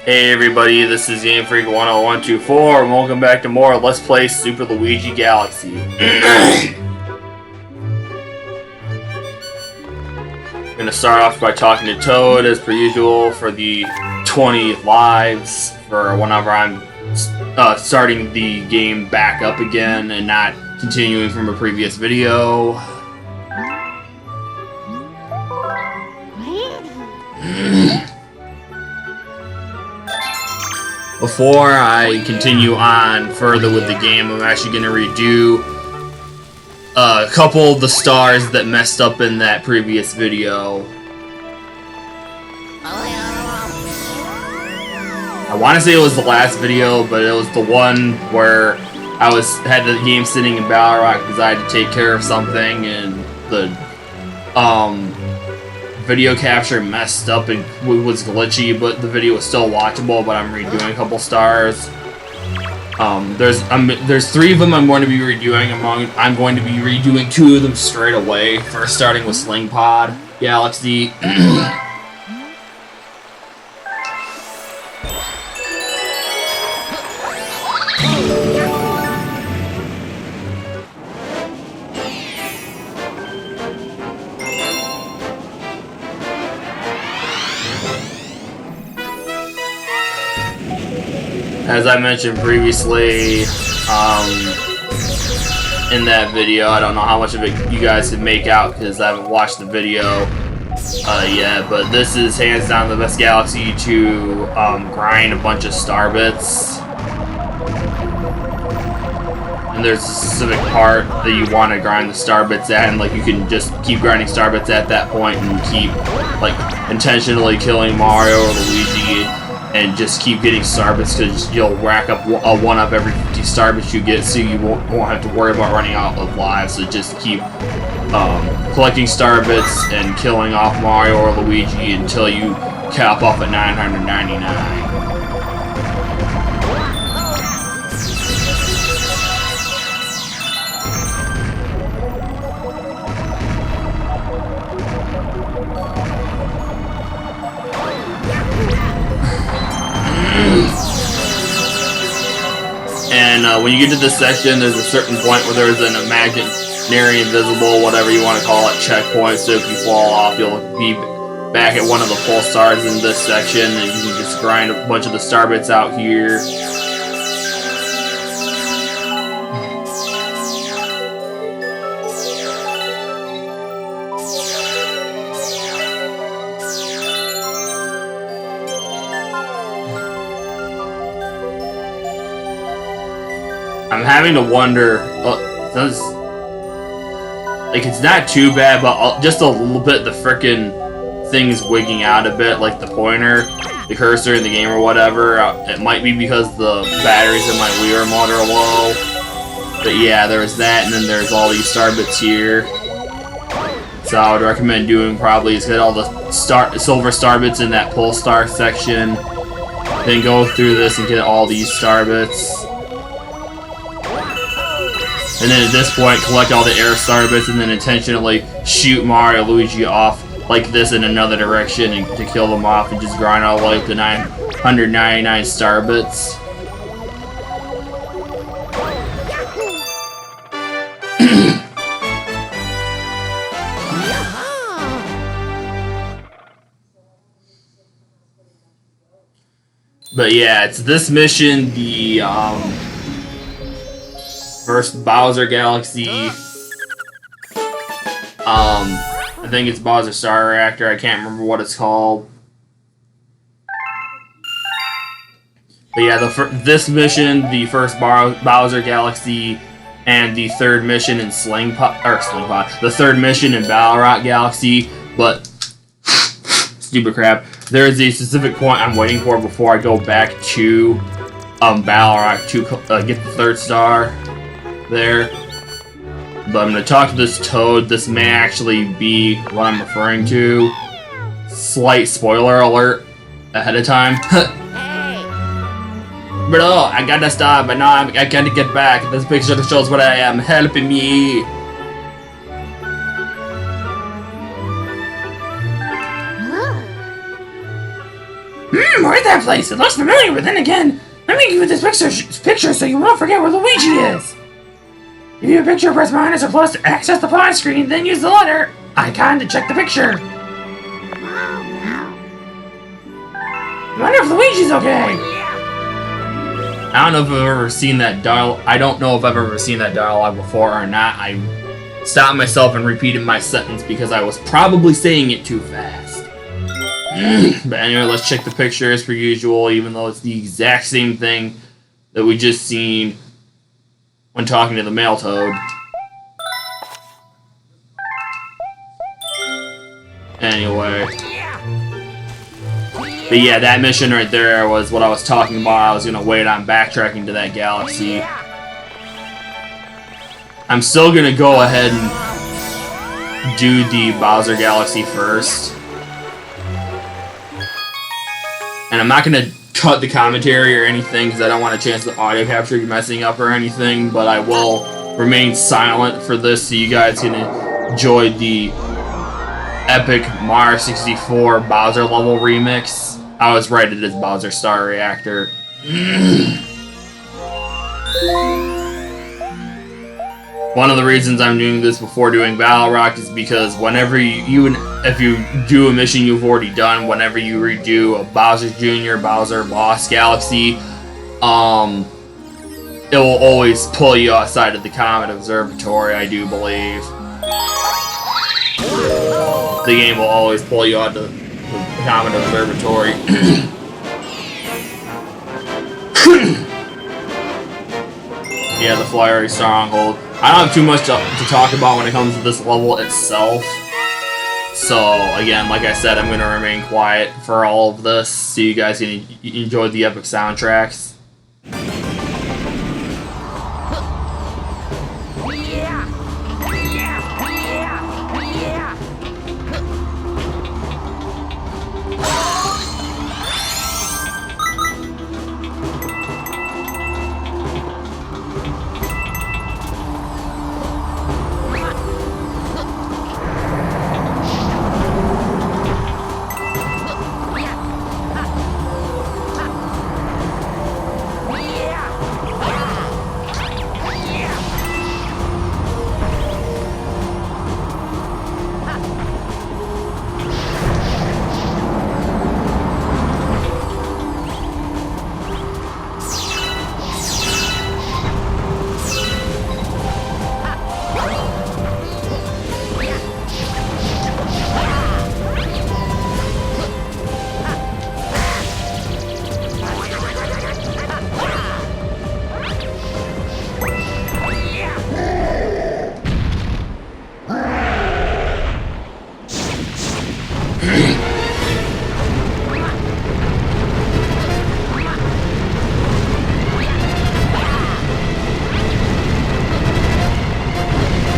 Hey everybody, this is Game Freak 10124 and welcome back to more Let's Play Super Luigi Galaxy. I'm gonna start off by talking to Toad as per usual for the 20 lives for whenever I'm starting the game back up again and not continuing from a previous video. Before I continue on further with the game, I'm actually going to redo a couple of the stars that messed up in that previous video. I want to say it was the last video, but it was the one where I had the game sitting in Battle Rock because I had to take care of something and the video capture messed up and was glitchy, but the video was still watchable. But I'm redoing a couple stars. There's 3 of them I'm going to be redoing. I'm going to be redoing 2 of them straight away. First, starting with Sling Pod Galaxy. As I mentioned previously, in that video, I don't know how much of it you guys can make out because I haven't watched the video yet, but this is hands down the best galaxy to grind a bunch of star bits. And there's a specific part that you want to grind the star bits at, and like you can just keep grinding star bits at that point and keep like intentionally killing Mario or Luigi. And just keep getting star bits because you'll rack up a 1-up every 50 star bits you get, so you won't have to worry about running out of lives. So just keep collecting star bits and killing off Mario or Luigi until you cap off at 999. And when you get to this section, there's a certain point where there's an imaginary, invisible, whatever you want to call it, checkpoint. So if you fall off, you'll be back at one of the full stars in this section, and you can just grind a bunch of the star bits out here. I'm having to wonder, like it's not too bad, but just a little bit, the frickin' thing is wigging out a bit, like the pointer, the cursor in the game or whatever. It might be because the batteries in my Wii remote are low. But yeah, there's that, and then there's all these star bits here. So I would recommend doing probably is get all the silver star bits in that pull star section, then go through this and get all these star bits. And then at this point, collect all the air star bits and then intentionally shoot Mario or Luigi off like this in another direction and to kill them off and just grind all the way up to 999 star bits. But yeah, it's this mission, the first Bowser Galaxy. I think it's Bowser Star Reactor. I can't remember what it's called. But yeah, this mission, the first Bowser Galaxy, and the third mission in the third mission in Battle Rock Galaxy. But stupid crap. There is a specific point I'm waiting for before I go back to Battle Rock to get the 3rd star there. But I'm going to talk to this Toad. This may actually be what I'm referring to. Slight spoiler alert ahead of time. Bro, I gotta stop, but now I gotta get back. This picture shows what I am. Help me. where's that place? It looks familiar, but then again, let me give you this picture so you won't forget where Luigi is. If you have a picture, press minus or plus to access the pause screen, then use the letter icon to check the picture. I wonder if Luigi's okay. I don't know if I've ever seen that I don't know if I've ever seen that dialogue before or not. I stopped myself and repeated my sentence because I was probably saying it too fast. But anyway, let's check the picture as per usual, even though it's the exact same thing that we just seen when talking to the male toad. Anyway. But yeah, that mission right there was what I was talking about. I was going to wait on backtracking to that galaxy. I'm still going to go ahead and do the Bowser Galaxy first. And I'm not going to cut the commentary or anything because I don't want a chance of the audio capture messing up or anything, but I will remain silent for this so you guys can enjoy the epic Mario 64 Bowser level remix. I was right, it is Bowser Star Reactor. One of the reasons I'm doing this before doing Battle Rock is because whenever if you do a mission you've already done, whenever you redo a Bowser Jr., Bowser Boss Galaxy, it will always pull you outside of the Comet Observatory, I do believe. The game will always pull you out to the Comet Observatory. Yeah, the Flyery Stronghold. I don't have too much to talk about when it comes to this level itself. So, again, like I said, I'm going to remain quiet for all of this so you guys can enjoy the epic soundtracks.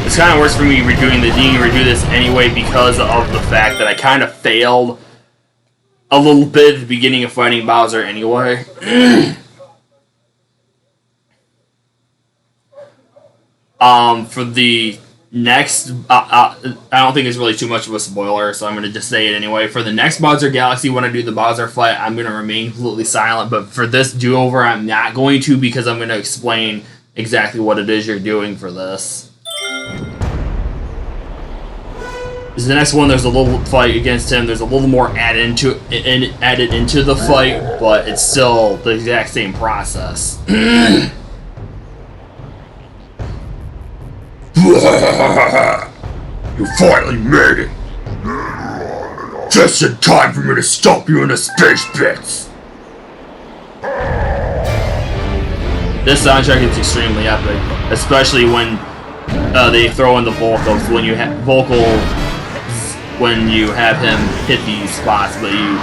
It's kind of worse for me needing to redo this anyway because of the fact that I kind of failed a little bit at the beginning of fighting Bowser anyway. For the next, I don't think it's really too much of a spoiler, so I'm going to just say it anyway. For the next Bowser Galaxy, when I do the Bowser fight, I'm going to remain completely silent, but for this do-over, I'm not going to because I'm going to explain exactly what it is you're doing for this. The next one, there's a little fight against him. There's a little more added into the fight, but it's still the exact same process. You finally made it! Just in time for me to stomp you into space bits! This soundtrack is extremely epic, especially when they throw in the vocals. When you have when you have him hit these spots, but you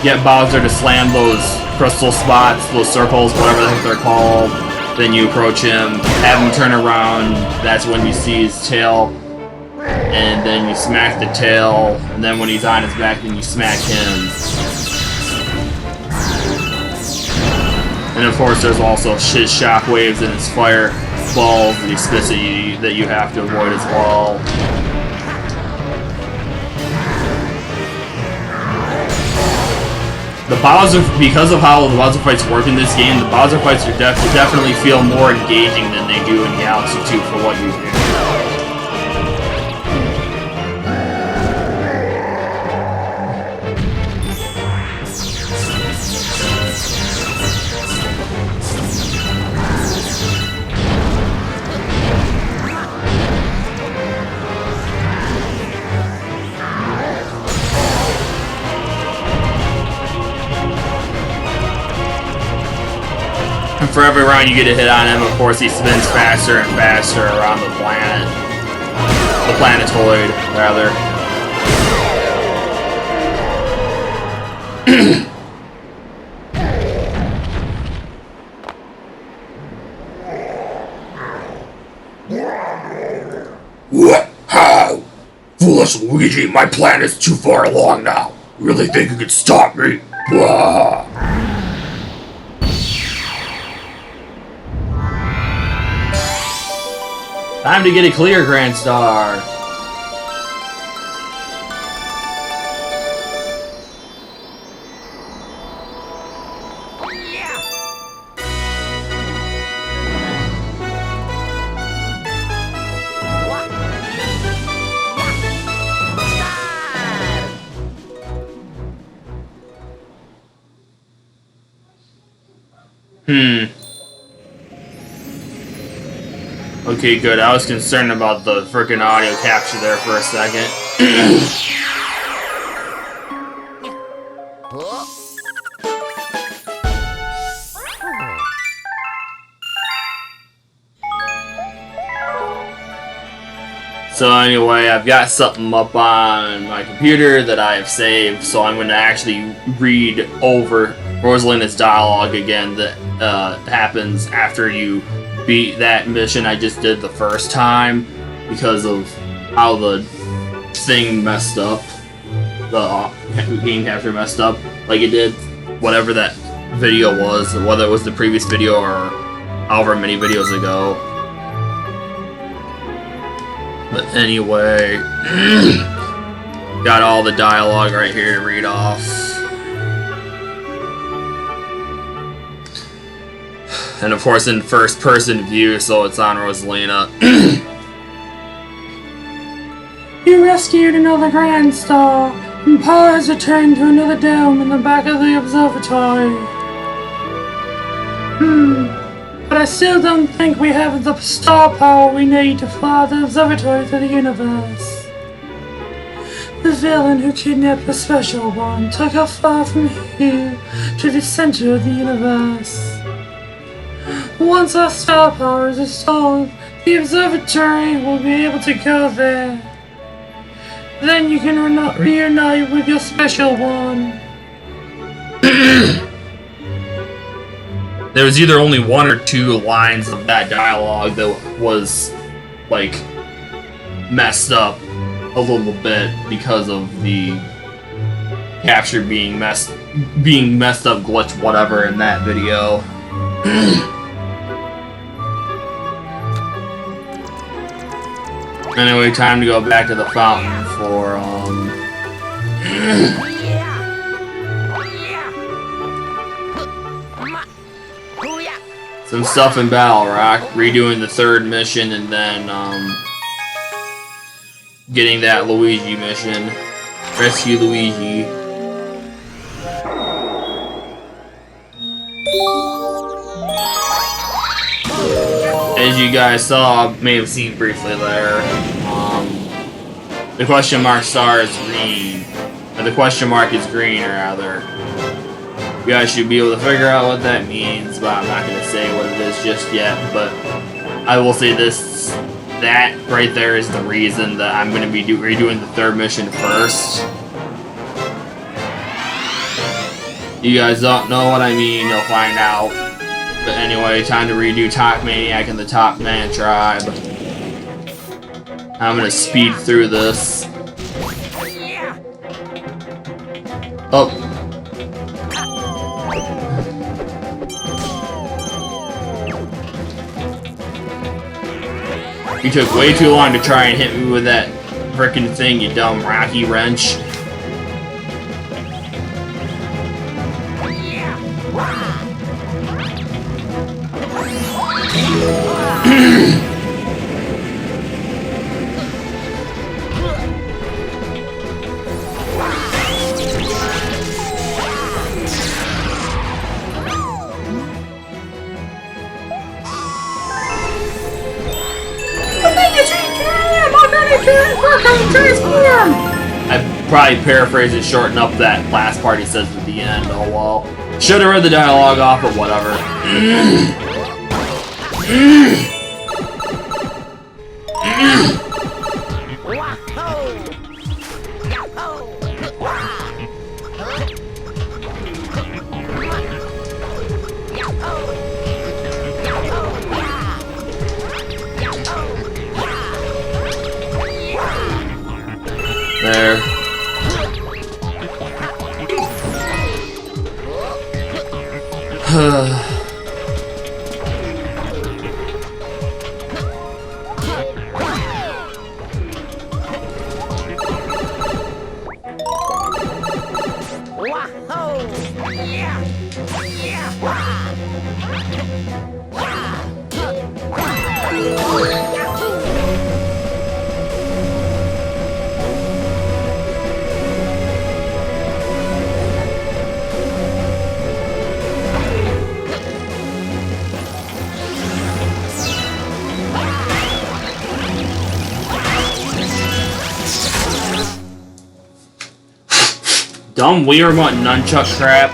get Bowser to slam those crystal spots, those circles, whatever the heck they're called. Then you approach him, have him turn around, that's when you see his tail, and then you smack the tail, and then when he's on his back, then you smack him. And of course there's also his shockwaves and his fire balls that he spits at you that you have to avoid as well. The Bowser, because of how the Bowser fights work in this game, the Bowser fights are definitely feel more engaging than they do in Galaxy 2 for what you do. And for every round you get a hit on him, of course he spins faster and faster around the planet. The planetoid, rather. What? How? Foolish Luigi, my plan is too far along now. You really think you could stop me? Blah. Time to get a clear, Grand Star. Okay, good. I was concerned about the frickin' audio capture there for a second. So anyway, I've got something up on my computer that I have saved, so I'm going to actually read over Rosalina's dialogue again that happens after you beat that mission I just did the first time, because of how the thing messed up, the game capture messed up, like it did whatever that video was, whether it was the previous video or however many videos ago. But anyway, got all the dialogue right here to read off. And of course in first person view, so it's on Rosalina. You rescued another Grand Star, and power has returned to another dome in the back of the observatory. But I still don't think we have the star power we need to fly the observatory through the universe. The villain who kidnapped the Special One took us far from here to the center of the universe. Once our star power is restored, the observatory will be able to go there. Then you can reunite with your Special One. There was either only one or two lines of that dialogue that was, like, messed up a little bit because of the capture being messed up, glitch, whatever, in that video. Anyway, time to go back to the fountain for, some stuff in Battle Rock, redoing the third mission, and then, getting that Luigi mission. Rescue Luigi. As you guys saw, may have seen briefly there, the question mark star is green. Or the question mark is green, rather. You guys should be able to figure out what that means, but I'm not going to say what it is just yet. But I will say this, that right there is the reason that I'm going to be redoing the third mission first. You guys don't know what I mean, you'll find out. But anyway, time to redo Top Maniac and the Top Man Tribe. I'm going to speed through this. Oh. You took way too long to try and hit me with that frickin' thing, you dumb Rocky Wrench. I probably paraphrased and shortened up that last part he says at the end. Oh well. Should have read the dialogue off, but whatever. There. Dumb Weirmut nunchuck crap.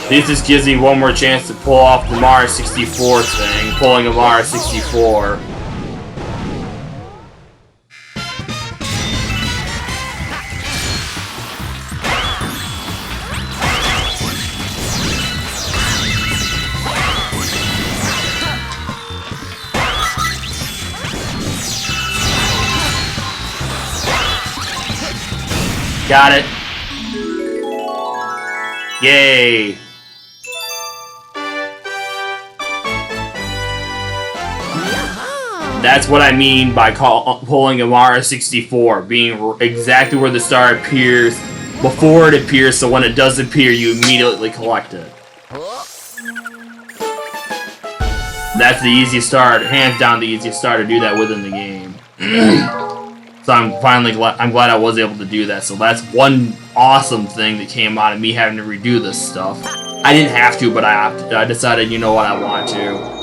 This just gives me one more chance to pull off the Mario 64 thing, pulling a Mario 64. Got it. Yay. That's what I mean by pulling a Mario 64, being exactly where the star appears before it appears, so when it does appear, you immediately collect it. That's the easiest star, hands down the easiest star to do that within the game. So I'm glad I was able to do that. So that's one awesome thing that came out of me having to redo this stuff. I didn't have to, but I decided, you know what, I want to.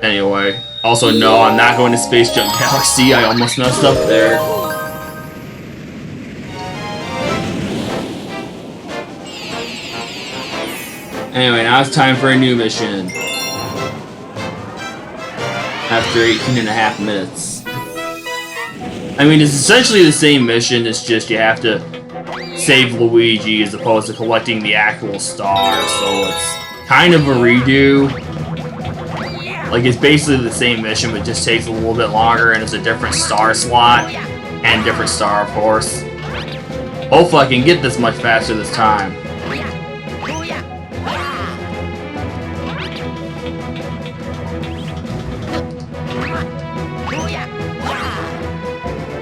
Anyway, also no, I'm not going to Space Jump Galaxy. I almost messed up there. Anyway, now it's time for a new mission. After 18.5 minutes. I mean, it's essentially the same mission, it's just you have to save Luigi as opposed to collecting the actual star, so it's kind of a redo. Like, it's basically the same mission, but it just takes a little bit longer, and it's a different star slot, and different star, of course. Hopefully I can get this much faster this time.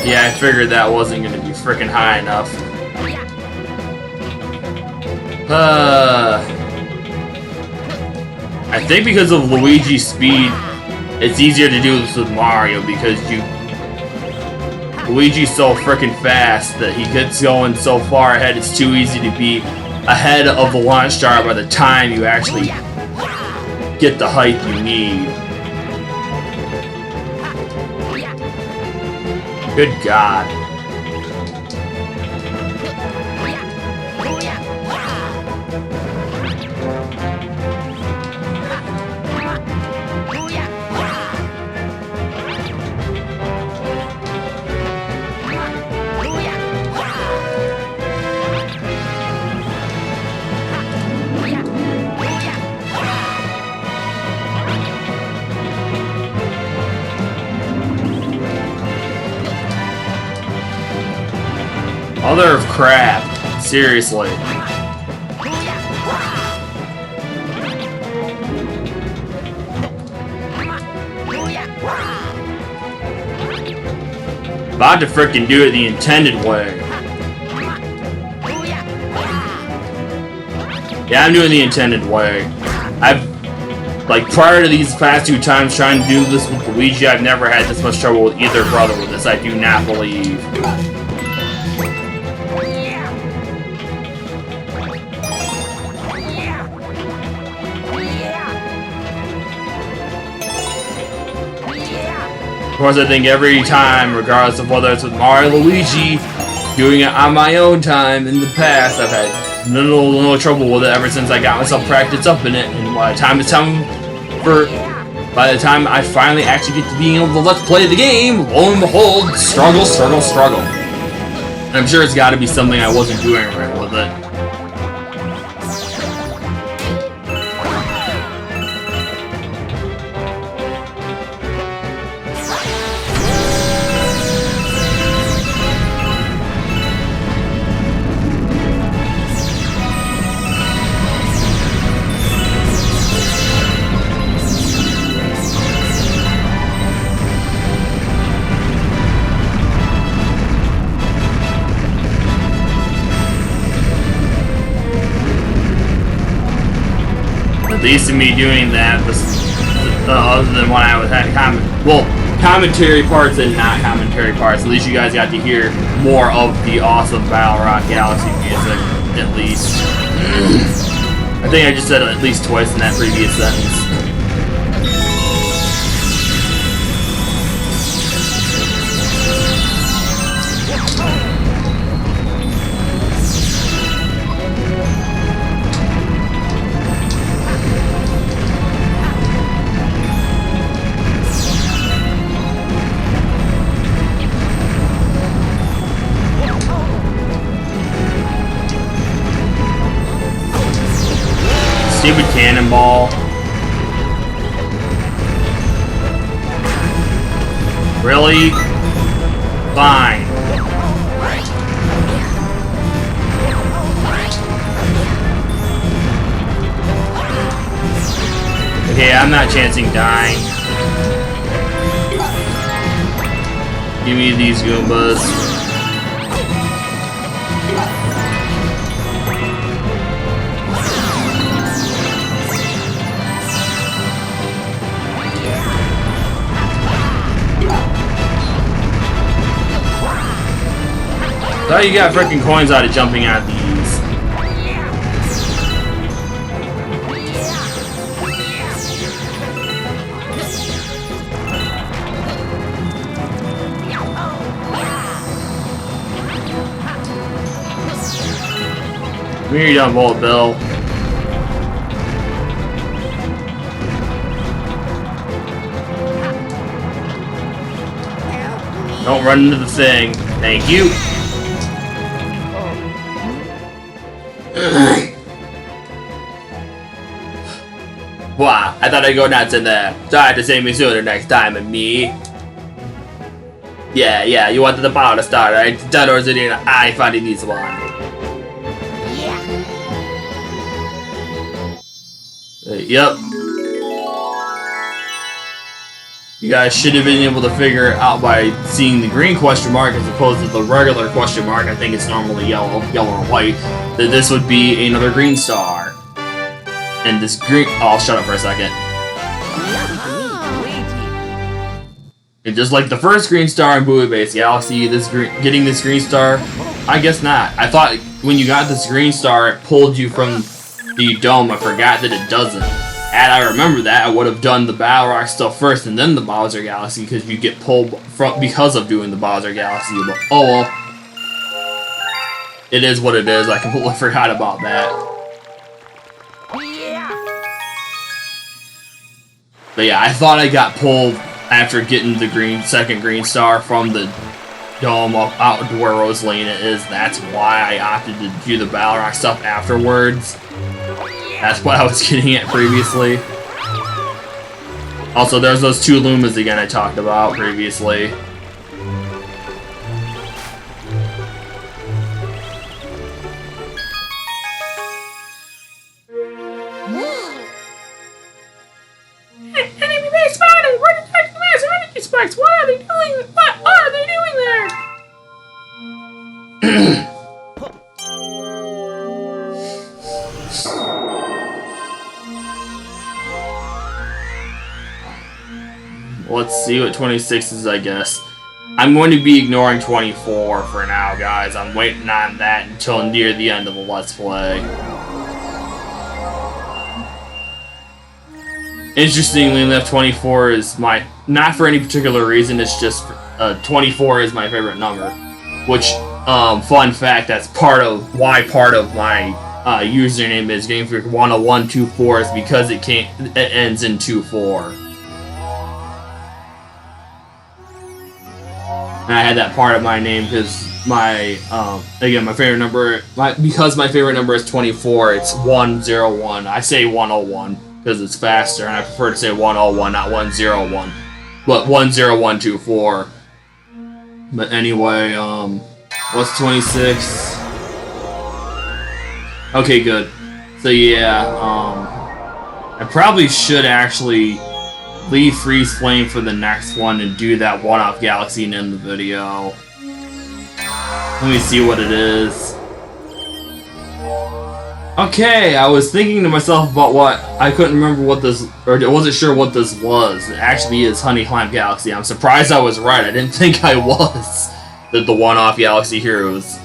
Yeah, I figured that wasn't going to be freaking high enough. I think because of Luigi's speed, it's easier to do this with Mario because Luigi's so freaking fast that he gets going so far ahead, it's too easy to be ahead of the launch star by the time you actually get the height you need. Good God. Mother of crap. Seriously. About to frickin' do it the intended way. Yeah, I'm doing the intended way. Like, prior to these past 2 times trying to do this with Luigi, I've never had this much trouble with either brother with this, I do not believe. Of course, I think every time, regardless of whether it's with Mario or Luigi, doing it on my own time in the past, I've had no trouble with it ever since I got myself practiced up in it. And by the time I finally actually get to being able to let's play the game, lo and behold, struggle. And I'm sure it's got to be something I wasn't doing right with it. At least in me doing that was other than when I was had commentary parts and not commentary parts. At least you guys got to hear more of the awesome Balrog Galaxy music, at least. I think I just said it at least twice in that previous sentence. Stupid cannonball. Really? Fine. Okay, I'm not chancing dying. Give me these Goombas. Oh, you got freaking coins out of jumping out of these. You're done, Bullet Bill. Don't run into the thing. Thank you. Wow, I thought I'd go nuts in there. Try to save me sooner next time, and me. Yeah, you wanted the power to start, right? Done or is it in? I finally need one. Yep. You guys should have been able to figure it out by seeing the green question mark as opposed to the regular question mark. I think it's normally yellow or white. That this would be another green star. And this green... Oh, I'll shut up for a second. And just like the first green star in Buoy Base Galaxy, getting this green star, I guess not. I thought when you got this green star, it pulled you from the dome. I forgot that it doesn't. Had I remembered that, I would have done the Balrog stuff first and then the Bowser Galaxy, because you get pulled from because of doing the Bowser Galaxy. But oh well. It is what it is. I completely forgot about that. But yeah, I thought I got pulled after getting the second green star from the dome up out to where Rosalina is. That's why I opted to do the Balrog stuff afterwards. That's what I was getting at previously. Also, there's those 2 Lumas again I talked about previously. Enemy base spotted! Where did they do this? Enemy spikes! What are they doing? What are they doing there? let's see what 26 is, I guess. I'm going to be ignoring 24 for now, guys. I'm waiting on that until near the end of the Let's Play. Interestingly enough, 24 is my... Not for any particular reason, it's just... 24 is my favorite number. Which, fun fact, that's part of my username is GameFreak10124 is because it ends in 24. And I had that part of my name because my again my favorite number because my favorite number is 24. It's 101. I say 101 because it's faster, and I prefer to say 101, not 101, but 10124. But anyway, what's 26? Okay, good. So yeah, I probably should actually leave Freeze Flame for the next one and do that one-off galaxy and end the video. Let me see what it is. Okay, I was thinking to myself about what I couldn't remember what this, or I wasn't sure what this was. It actually is Honey Climb Galaxy. I'm surprised I was right. I didn't think I was. That the one-off galaxy heroes.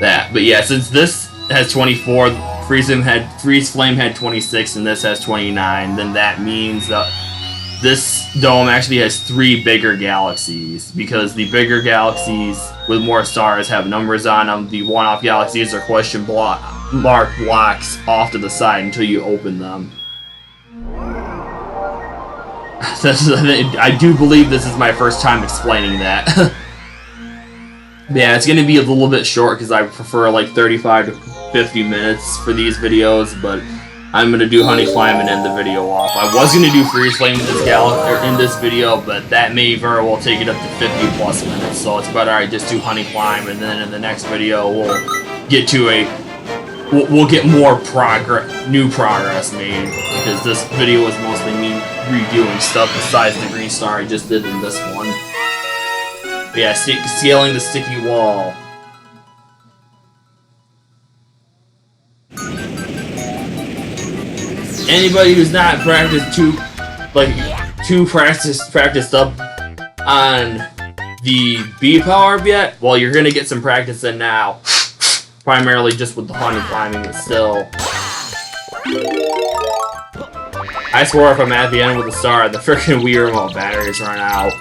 That, but yeah, since this has 24, Freeze Flame had 26, and this has 29. Then that means that this dome actually has 3 bigger galaxies, because the bigger galaxies with more stars have numbers on them. The one-off galaxies are question mark blocks off to the side until you open them. I do believe this is my first time explaining that. Yeah, it's going to be a little bit short because I prefer like 35 to 50 minutes for these videos, but I'm going to do Honey Climb and end the video off. I was going to do Freeze Flame in this video, but that may very well take it up to 50 plus minutes, so it's better I just do Honey Climb, and then in the next video we'll get to we'll get more new progress made, because this video is mostly me redoing stuff besides the green star I just did in this one. But yeah, scaling the sticky wall. Anybody who's not practiced practiced up on the B power-up yet, well, you're gonna get some practice in now. Primarily just with the honey climbing, but still. I swear if I'm at the end with a star, the frickin' Wii Remote batteries run out.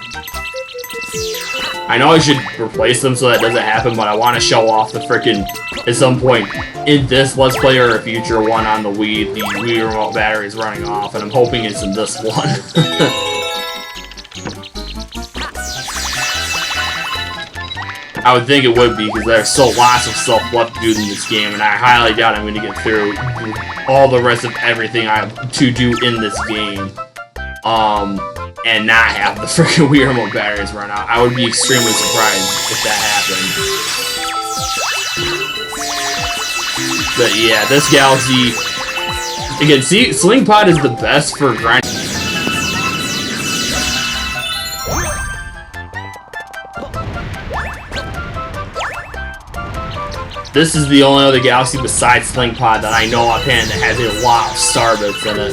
I know I should replace them so that doesn't happen, but I want to show off the frickin' at some point in this Let's Play or a future one on the Wii Remote battery is running off, and I'm hoping it's in this one. I would think it would be, because there's so lots of stuff left to do in this game, and I highly doubt I'm going to get through all the rest of everything I have to do in this game. And not have the freaking Wii Remote batteries run out. I would be extremely surprised if that happened. But yeah, this galaxy... Again, see, Sling Pod is the best for grinding. This is the only other galaxy besides Sling Pod that I know offhand that has a lot of star bits in it.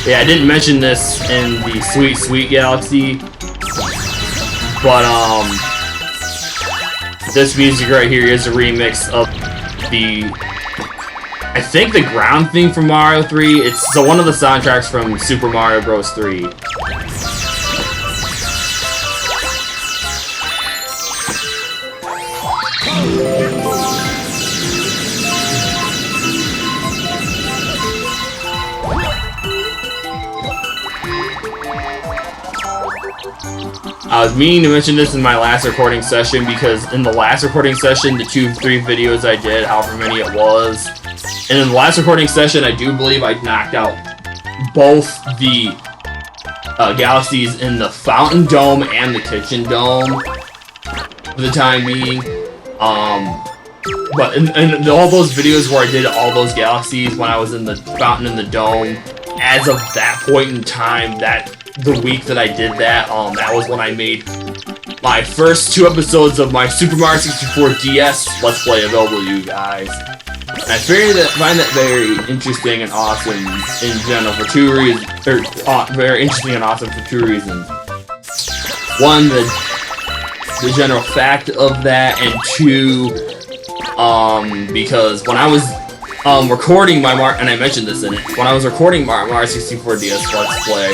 Yeah, I didn't mention this in the Sweet Galaxy, but this music right here is a remix of I think the ground theme from Mario 3. It's one of the soundtracks from Super Mario Bros. 3. I was meaning to mention this in my last recording session, because in the last recording session, the 2-3 videos I did, however many it was, and in the last recording session, I do believe I knocked out both the galaxies in the Fountain Dome and the Kitchen Dome for the time being. But in all those videos where I did all those galaxies when I was in the Fountain and the Dome, as of that point in time, the week that I did that, that was when I made my first 2 episodes of my Super Mario 64 DS Let's Play available to you guys. I find that very interesting and awesome in general for two reasons. Very interesting and awesome for two reasons. One, the general fact of that, and two, because when I was recording my and I mentioned this in it, when I was recording my Mario 64 DS Let's Play,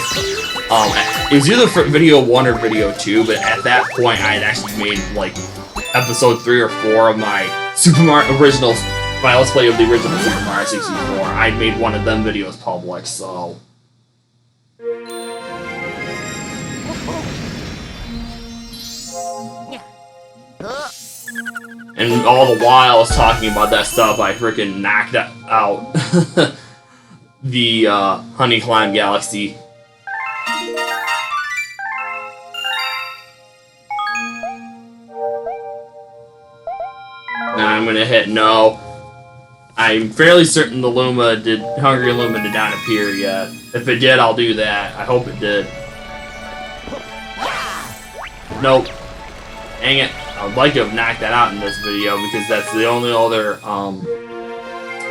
it was either for video 1 or video 2, but at that point I had actually made like episode 3 or 4 of my my Let's Play of the original Super Mario 64. I'd made one of them videos public, so. And all the while I was talking about that stuff, I freaking knocked out the Honey Climb Galaxy. Now I'm gonna hit no. I'm fairly certain the Hungry Luma did not appear yet. If it did, I'll do that. I hope it did. Nope. Dang it. I would like to have knocked that out in this video because that's the only other,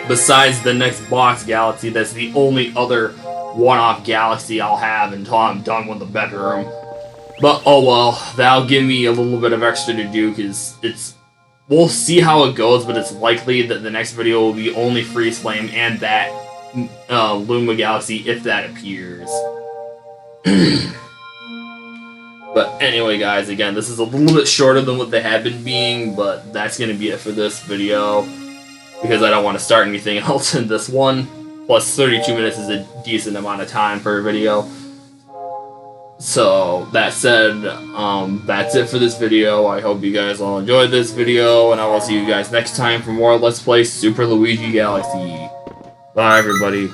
besides the next box galaxy, that's the only other one-off galaxy I'll have until I'm done with the bedroom. But, oh well, that'll give me a little bit of extra to do because we'll see how it goes, but it's likely that the next video will be only Freeze Flame and that Luma Galaxy if that appears. But anyway, guys, again, this is a little bit shorter than what they have been being, but that's going to be it for this video, because I don't want to start anything else in this one. Plus, 32 minutes is a decent amount of time for a video. So, that said, that's it for this video. I hope you guys all enjoyed this video, and I will see you guys next time for more Let's Play Super Luigi Galaxy. Bye, everybody.